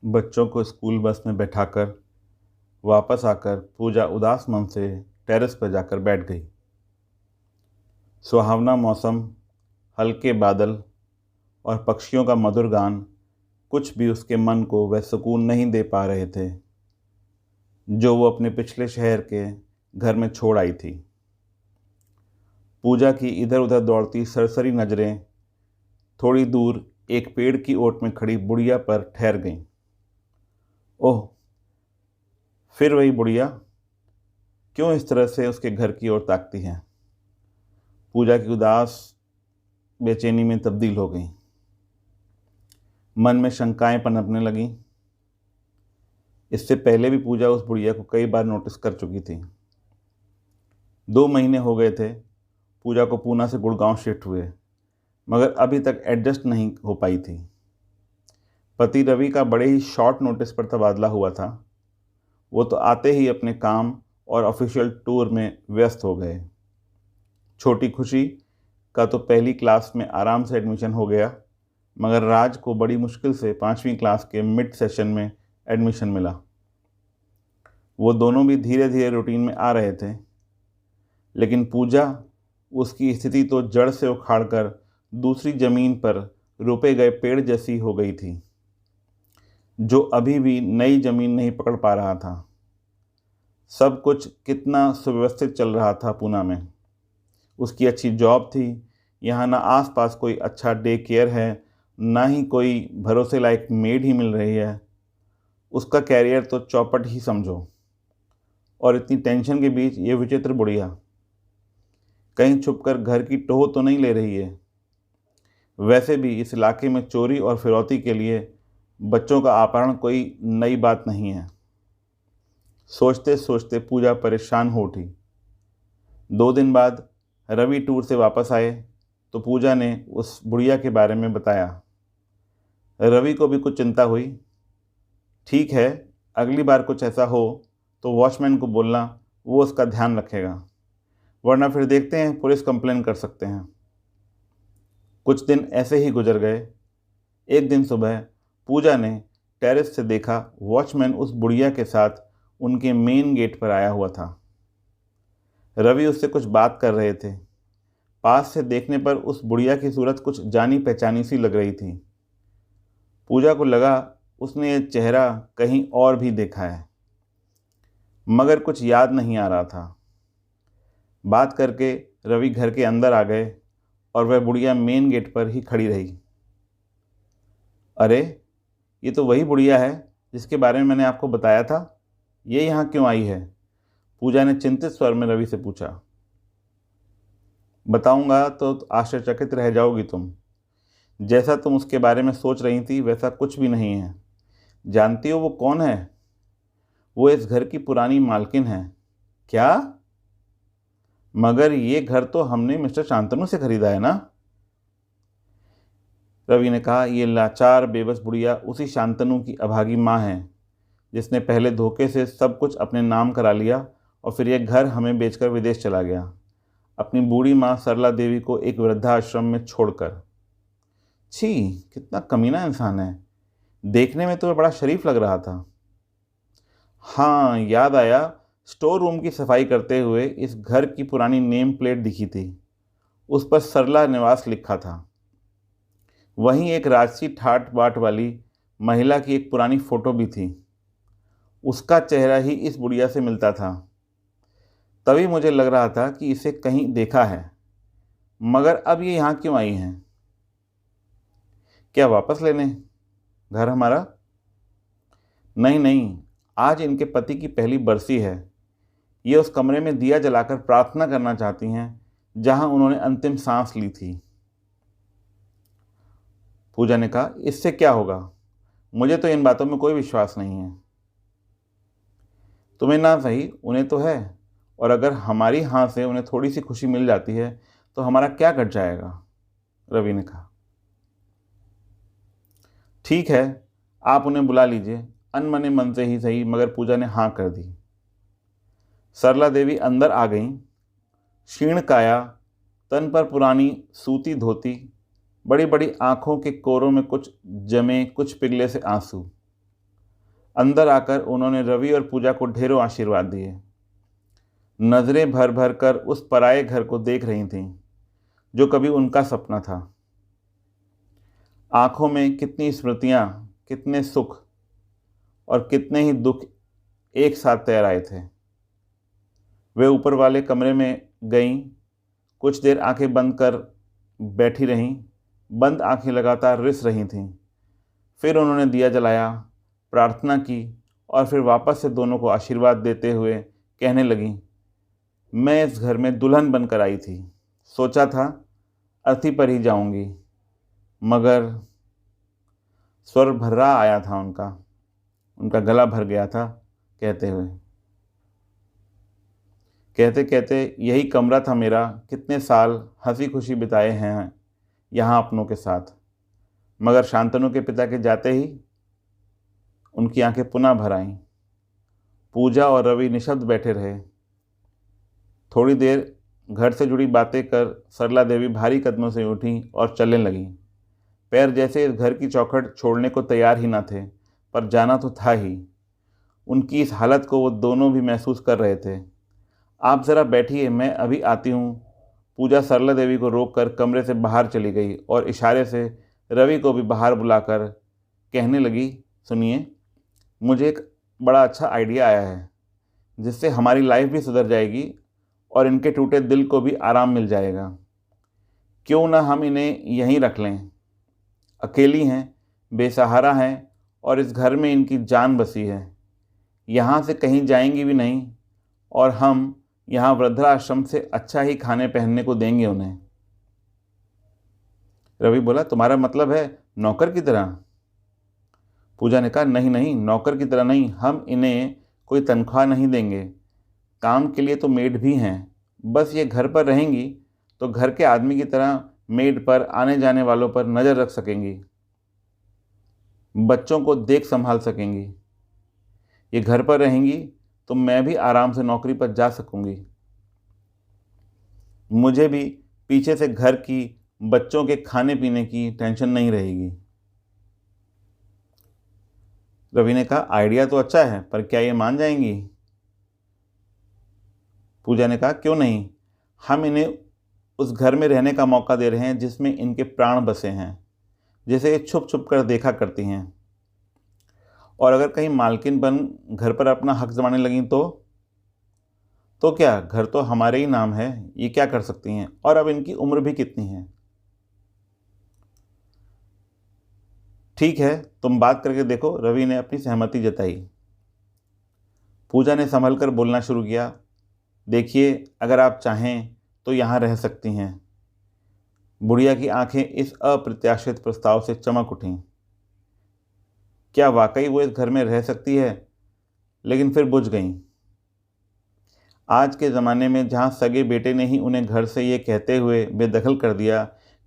बच्चों को school bus में बैठाकर वापस आकर पूजा उदास मन से टेरेस पर जाकर बैठ गई। सुहावना मौसम, हल्के बादल और पक्षियों का मधुर गान कुछ भी उसके मन को वह सुकून नहीं दे पा रहे थे जो वो अपने पिछले शहर के घर में छोड़ आई थी। पूजा की इधर उधर दौड़ती सरसरी नज़रें थोड़ी दूर एक पेड़ की ओट में खड़ी बुढ़िया पर ठहर गईं। ओह, फिर वही बुढ़िया क्यों इस तरह से उसके घर की ओर ताकती है? पूजा की उदास बेचैनी में तब्दील हो गई। मन में शंकाएं पनपने लगीं। इससे पहले भी पूजा उस बुढ़िया को कई बार नोटिस कर चुकी थी। 2 महीने हो गए थे पूजा को पूना से गुड़गांव शिफ्ट हुए, मगर अभी तक एडजस्ट नहीं हो पाई थी। पति रवि का बड़े ही शॉर्ट नोटिस पर तबादला हुआ था। वो तो आते ही अपने काम और ऑफिशियल टूर में व्यस्त हो गए। छोटी खुशी का तो पहली क्लास में आराम से एडमिशन हो गया, मगर राज को बड़ी मुश्किल से 5वीं क्लास के मिड सेशन में एडमिशन मिला। वो दोनों भी धीरे धीरे रूटीन में आ रहे थे, लेकिन पूजा उसकी स्थिति तो जड़ से उखाड़कर दूसरी ज़मीन पर रोपे गए पेड़ जैसी हो गई थी, जो अभी भी नई ज़मीन नहीं पकड़ पा रहा था। सब कुछ कितना सुव्यवस्थित चल रहा था पूना में। उसकी अच्छी जॉब थी। यहाँ ना आसपास कोई अच्छा डे केयर है, ना ही कोई भरोसे लायक मेड ही मिल रही है। उसका कैरियर तो चौपट ही समझो। और इतनी टेंशन के बीच ये विचित्र बुढ़िया कहीं छुपकर घर की टोह तो नहीं ले रही है? वैसे भी इस इलाके में चोरी और फिरौती के लिए बच्चों का अपहरण कोई नई बात नहीं है। सोचते सोचते पूजा परेशान हो उठी। 2 दिन बाद रवि टूर से वापस आए तो पूजा ने उस बुढ़िया के बारे में बताया। रवि को भी कुछ चिंता हुई। ठीक है, अगली बार कुछ ऐसा हो तो वॉचमैन को बोलना, वो उसका ध्यान रखेगा, वरना फिर देखते हैं, पुलिस कंप्लेन कर सकते हैं। कुछ दिन ऐसे ही गुजर गए। एक दिन सुबह पूजा ने टेरेस से देखा वॉचमैन उस बुढ़िया के साथ उनके मेन गेट पर आया हुआ था। रवि उससे कुछ बात कर रहे थे। पास से देखने पर उस बुढ़िया की सूरत कुछ जानी पहचानी सी लग रही थी। पूजा को लगा उसने ये चेहरा कहीं और भी देखा है, मगर कुछ याद नहीं आ रहा था। बात करके रवि घर के अंदर आ गए और वह बुढ़िया मेन गेट पर ही खड़ी रही। अरे, ये तो वही बुढ़िया है जिसके बारे में मैंने आपको बताया था। ये यहाँ क्यों आई है? पूजा ने चिंतित स्वर में रवि से पूछा। बताऊंगा तो आश्चर्यचकित रह जाओगी तुम। जैसा तुम उसके बारे में सोच रही थी वैसा कुछ भी नहीं है। जानती हो वो कौन है? वो इस घर की पुरानी मालकिन है। क्या? मगर ये घर तो हमने मिस्टर शांतनु से खरीदा है ना? रवि ने कहा। ये लाचार बेबस बुढ़िया उसी शांतनु की अभागी माँ है, जिसने पहले धोखे से सब कुछ अपने नाम करा लिया और फिर यह घर हमें बेचकर विदेश चला गया, अपनी बूढ़ी माँ सरला देवी को एक वृद्धाश्रम में छोड़कर। छी, कितना कमीना इंसान है। देखने में तो वह बड़ा शरीफ लग रहा था। हाँ, याद आया, स्टोर रूम की सफाई करते हुए इस घर की पुरानी नेम प्लेट दिखी थी। उस पर सरला निवास लिखा था। वहीं एक राजसी ठाट बाट वाली महिला की एक पुरानी फ़ोटो भी थी। उसका चेहरा ही इस बुढ़िया से मिलता था। तभी मुझे लग रहा था कि इसे कहीं देखा है, मगर अब ये यहाँ क्यों आई हैं? क्या वापस लेने घर हमारा? नहीं नहीं, आज इनके पति की पहली बरसी है। ये उस कमरे में दिया जलाकर प्रार्थना करना चाहती हैं जहाँ उन्होंने अंतिम सांस ली थी। पूजा ने कहा। इससे क्या होगा? मुझे तो इन बातों में कोई विश्वास नहीं है। तुम्हें ना सही, उन्हें तो है। और अगर हमारी हाँ से उन्हें थोड़ी सी खुशी मिल जाती है तो हमारा क्या घट जाएगा? रवि ने कहा। ठीक है, आप उन्हें बुला लीजिए, अनमने मन से ही सही, मगर पूजा ने हाँ कर दी। सरला देवी अंदर आ गईं। क्षीण काया, तन पर पुरानी सूती धोती, बड़ी बड़ी आंखों के कोरों में कुछ जमे कुछ पिघले से आंसू। अंदर आकर उन्होंने रवि और पूजा को ढेरों आशीर्वाद दिए। नज़रें भर भर कर उस पराये घर को देख रही थीं जो कभी उनका सपना था। आंखों में कितनी स्मृतियां, कितने सुख और कितने ही दुख एक साथ तैर आए थे। वे ऊपर वाले कमरे में गईं, कुछ देर आंखें बंद कर बैठी रहीं। बंद आंखें लगातार रिस रही थीं। फिर उन्होंने दिया जलाया, प्रार्थना की और फिर वापस से दोनों को आशीर्वाद देते हुए कहने लगीं, मैं इस घर में दुल्हन बनकर आई थी। सोचा था अर्थी पर ही जाऊंगी, मगर स्वर भर्रा आया था उनका गला भर गया था कहते हुए। कहते कहते यही कमरा था मेरा, कितने साल हंसी खुशी बिताए हैं यहाँ अपनों के साथ। मगर शांतनु के पिता के जाते ही उनकी आंखें पुनः भर आईं। पूजा और रवि निशब्द बैठे रहे। थोड़ी देर घर से जुड़ी बातें कर सरला देवी भारी कदमों से उठी और चलने लगीं। पैर जैसे इस घर की चौखट छोड़ने को तैयार ही न थे, पर जाना तो था ही। उनकी इस हालत को वो दोनों भी महसूस कर रहे थे। आप ज़रा बैठिए, मैं अभी आती हूँ। पूजा सरला देवी को रोककर कमरे से बाहर चली गई और इशारे से रवि को भी बाहर बुलाकर कहने लगी, सुनिए, मुझे एक बड़ा अच्छा आइडिया आया है जिससे हमारी लाइफ भी सुधर जाएगी और इनके टूटे दिल को भी आराम मिल जाएगा। क्यों ना हम इन्हें यहीं रख लें। अकेली हैं, बेसहारा हैं और इस घर में इनकी जान बसी है। यहाँ से कहीं जाएंगी भी नहीं और हम यहाँ वृद्धाश्रम से अच्छा ही खाने पहनने को देंगे उन्हें। रवि बोला, तुम्हारा मतलब है नौकर की तरह? पूजा ने कहा, नहीं नहीं, नौकर की तरह नहीं, हम इन्हें कोई तनख्वाह नहीं देंगे। काम के लिए तो मेड भी हैं, बस ये घर पर रहेंगी तो घर के आदमी की तरह मेड पर आने जाने वालों पर नज़र रख सकेंगी, बच्चों को देख संभाल सकेंगी। ये घर पर रहेंगी तो मैं भी आराम से नौकरी पर जा सकूंगी। मुझे भी पीछे से घर की, बच्चों के खाने पीने की टेंशन नहीं रहेगी। रवि ने कहा, आइडिया तो अच्छा है, पर क्या ये मान जाएंगी? पूजा ने कहा, क्यों नहीं, हम इन्हें उस घर में रहने का मौका दे रहे हैं जिसमें इनके प्राण बसे हैं, जिसे ये छुप छुप कर देखा करती हैं। और अगर कहीं मालकिन बन घर पर अपना हक जमाने लगीं तो क्या, घर तो हमारे ही नाम है, ये क्या कर सकती हैं? और अब इनकी उम्र भी कितनी है। ठीक है, तुम बात करके देखो, रवि ने अपनी सहमति जताई। पूजा ने संभल कर बोलना शुरू किया, देखिए, अगर आप चाहें तो यहाँ रह सकती हैं। बुढ़िया की आंखें इस अप्रत्याशित प्रस्ताव से चमक उठीं। क्या वाकई वो इस घर में रह सकती है? लेकिन फिर बुझ गईं। आज के ज़माने में जहाँ सगे बेटे ने ही उन्हें घर से ये कहते हुए बेदखल कर दिया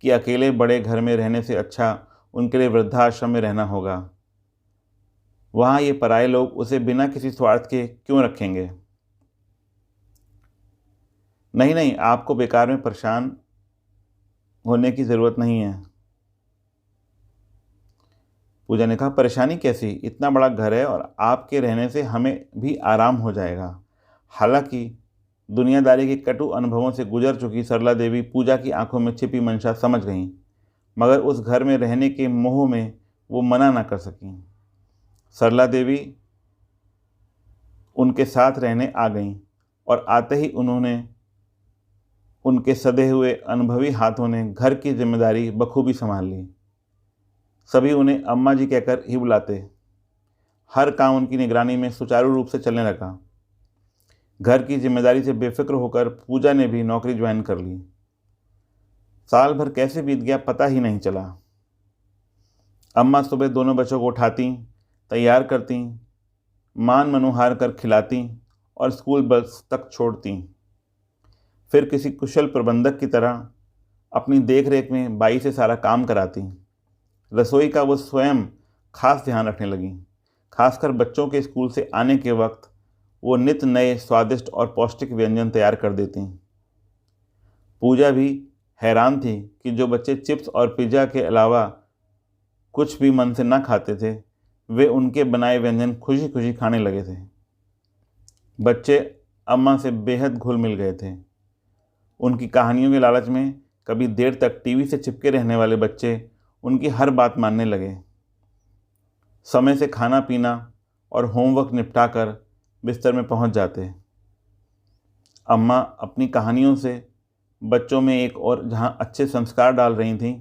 कि अकेले बड़े घर में रहने से अच्छा उनके लिए वृद्धाश्रम में रहना होगा, वहाँ ये पराये लोग उसे बिना किसी स्वार्थ के क्यों रखेंगे? नहीं नहीं, आपको बेकार में परेशान होने की ज़रूरत नहीं है। पूजा ने कहा, परेशानी कैसी? इतना बड़ा घर है और आपके रहने से हमें भी आराम हो जाएगा। हालांकि दुनियादारी के कटु अनुभवों से गुजर चुकी सरला देवी पूजा की आंखों में छिपी मंशा समझ गईं, मगर उस घर में रहने के मोह में वो मना न कर सकीं। सरला देवी उनके साथ रहने आ गईं और आते ही उनके सधे हुए अनुभवी हाथों ने घर की जिम्मेदारी बखूबी संभाल ली। सभी उन्हें अम्मा जी कहकर ही बुलाते। हर काम उनकी निगरानी में सुचारू रूप से चलने लगा। घर की जिम्मेदारी से बेफिक्र होकर पूजा ने भी नौकरी ज्वाइन कर ली। साल भर कैसे बीत गया पता ही नहीं चला। अम्मा सुबह दोनों बच्चों को उठाती, तैयार करती, मान मनुहार कर खिलाती और स्कूल बस तक छोड़ती। फिर किसी कुशल प्रबंधक की तरह अपनी देख रेख में बाई से सारा काम कराती। रसोई का वो स्वयं खास ध्यान रखने लगी। खासकर बच्चों के स्कूल से आने के वक्त वो नित नए स्वादिष्ट और पौष्टिक व्यंजन तैयार कर देती। पूजा भी हैरान थी कि जो बच्चे चिप्स और पिज़्ज़ा के अलावा कुछ भी मन से ना खाते थे, वे उनके बनाए व्यंजन खुशी खुशी खाने लगे थे। बच्चे अम्मा से बेहद घुल मिल गए थे। उनकी कहानियों के लालच में कभी देर तक टीवी से चिपके रहने वाले बच्चे उनकी हर बात मानने लगे। समय से खाना पीना और होमवर्क निपटाकर बिस्तर में पहुंच जाते। अम्मा अपनी कहानियों से बच्चों में एक और जहां अच्छे संस्कार डाल रही थीं,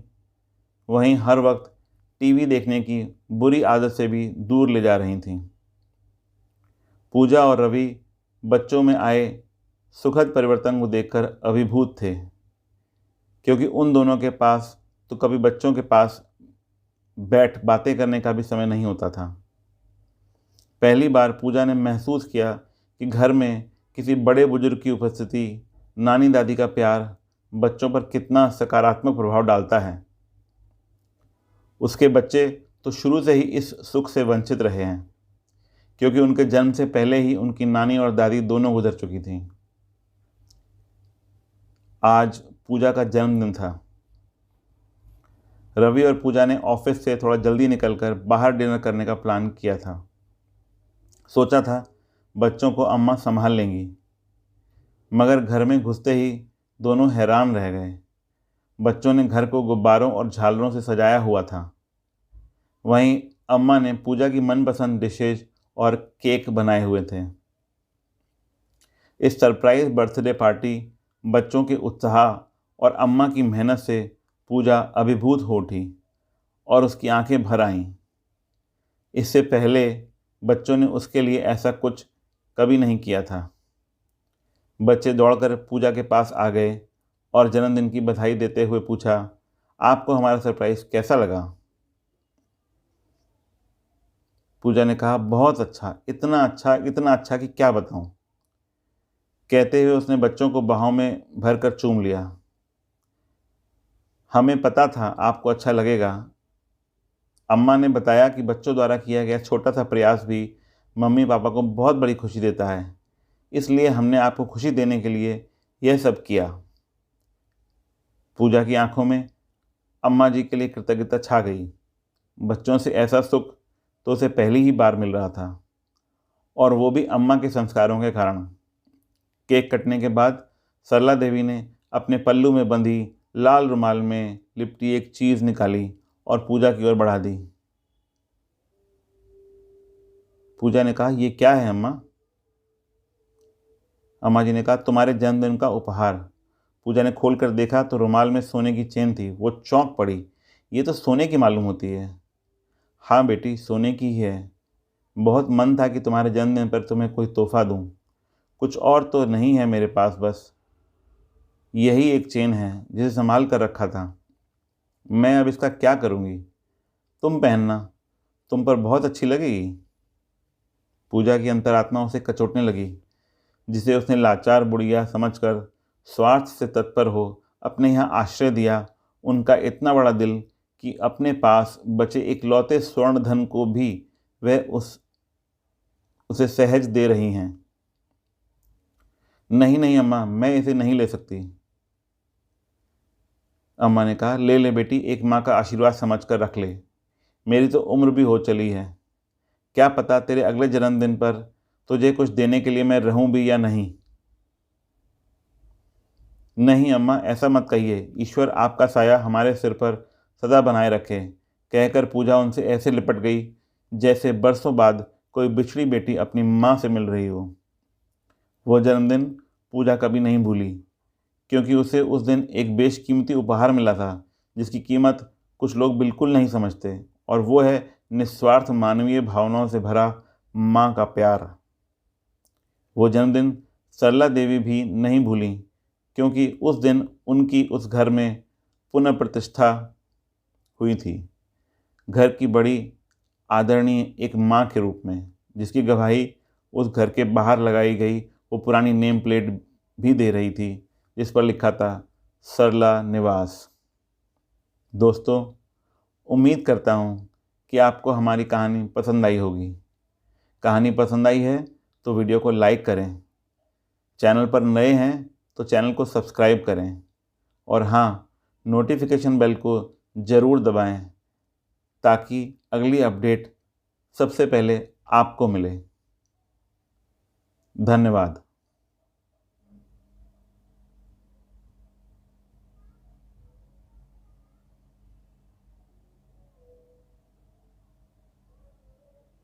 वहीं हर वक्त टीवी देखने की बुरी आदत से भी दूर ले जा रही थीं। पूजा और रवि बच्चों में आए सुखद परिवर्तन को देखकर अभिभूत थे, क्योंकि उन दोनों के पास तो कभी बच्चों के पास बैठ बातें करने का भी समय नहीं होता था। पहली बार पूजा ने महसूस किया कि घर में किसी बड़े बुजुर्ग की उपस्थिति, नानी दादी का प्यार बच्चों पर कितना सकारात्मक प्रभाव डालता है। उसके बच्चे तो शुरू से ही इस सुख से वंचित रहे हैं, क्योंकि उनके जन्म से पहले ही उनकी नानी और दादी दोनों गुजर चुकी थीं। आज पूजा का जन्मदिन था। रवि और पूजा ने ऑफिस से थोड़ा जल्दी निकलकर बाहर डिनर करने का प्लान किया था। सोचा था बच्चों को अम्मा संभाल लेंगी, मगर घर में घुसते ही दोनों हैरान रह गए। बच्चों ने घर को गुब्बारों और झालरों से सजाया हुआ था। वहीं अम्मा ने पूजा की मनपसंद डिशेज और केक बनाए हुए थे। इस सरप्राइज बर्थडे पार्टी, बच्चों के उत्साह और अम्मा की मेहनत से पूजा अभिभूत हो उठी और उसकी आंखें भर आईं। इससे पहले बच्चों ने उसके लिए ऐसा कुछ कभी नहीं किया था। बच्चे दौड़कर पूजा के पास आ गए और जन्मदिन की बधाई देते हुए पूछा, आपको हमारा सरप्राइज कैसा लगा? पूजा ने कहा, बहुत अच्छा, इतना अच्छा कि क्या बताऊं। कहते हुए उसने बच्चों को बाहों में भरकर चूम लिया। हमें पता था आपको अच्छा लगेगा। अम्मा ने बताया कि बच्चों द्वारा किया गया छोटा सा प्रयास भी मम्मी पापा को बहुत बड़ी खुशी देता है, इसलिए हमने आपको खुशी देने के लिए यह सब किया। पूजा की आंखों में अम्मा जी के लिए कृतज्ञता छा गई। बच्चों से ऐसा सुख तो उसे पहली ही बार मिल रहा था, और वो भी अम्मा के संस्कारों के कारण। केक कटने के बाद सरला देवी ने अपने पल्लू में बंधी लाल रुमाल में लिपटी एक चीज़ निकाली और पूजा की ओर बढ़ा दी। पूजा ने कहा, ये क्या है अम्मा? अम्मा जी ने कहा, तुम्हारे जन्मदिन का उपहार। पूजा ने खोल कर देखा तो रुमाल में सोने की चेन थी। वो चौंक पड़ी। ये तो सोने की मालूम होती है। हाँ बेटी, सोने की ही है। बहुत मन था कि तुम्हारे जन्मदिन पर तुम्हें कोई तोहफा दूं। कुछ और तो नहीं है मेरे पास, बस यही एक चेन है जिसे संभाल कर रखा था। मैं अब इसका क्या करूँगी? तुम पहनना, तुम पर बहुत अच्छी लगेगी। पूजा की अंतरात्मा उसे कचोटने लगी, जिसे उसने लाचार बुढ़िया समझकर स्वार्थ से तत्पर हो अपने यहाँ आश्रय दिया। उनका इतना बड़ा दिल कि अपने पास बचे इकलौते स्वर्ण धन को भी वह उसे सहज दे रही हैं। नहीं नहीं अम्मा, मैं इसे नहीं ले सकती। अम्मा ने कहा, ले ले बेटी, एक माँ का आशीर्वाद समझकर रख ले। मेरी तो उम्र भी हो चली है, क्या पता तेरे अगले जन्मदिन पर तुझे कुछ देने के लिए मैं रहूं भी या नहीं। नहीं अम्मा, ऐसा मत कहिए। ईश्वर आपका साया हमारे सिर पर सदा बनाए रखे। कहकर पूजा उनसे ऐसे लिपट गई जैसे बरसों बाद कोई बिछड़ी बेटी अपनी माँ से मिल रही हो। वह जन्मदिन पूजा कभी नहीं भूली, क्योंकि उसे उस दिन एक बेशकीमती उपहार मिला था जिसकी कीमत कुछ लोग बिल्कुल नहीं समझते, और वो है निस्वार्थ मानवीय भावनाओं से भरा माँ का प्यार। वो जन्मदिन सरला देवी भी नहीं भूली, क्योंकि उस दिन उनकी उस घर में पुनः प्रतिष्ठा हुई थी, घर की बड़ी आदरणीय एक माँ के रूप में, जिसकी गवाही उस घर के बाहर लगाई गई वो पुरानी नेम प्लेट भी दे रही थी, जिस पर लिखा था सरला निवास। दोस्तों, उम्मीद करता हूँ कि आपको हमारी कहानी पसंद आई होगी। कहानी पसंद आई है तो वीडियो को लाइक करें, चैनल पर नए हैं तो चैनल को सब्सक्राइब करें, और हाँ, नोटिफिकेशन बेल को ज़रूर दबाएं ताकि अगली अपडेट सबसे पहले आपको मिले। धन्यवाद।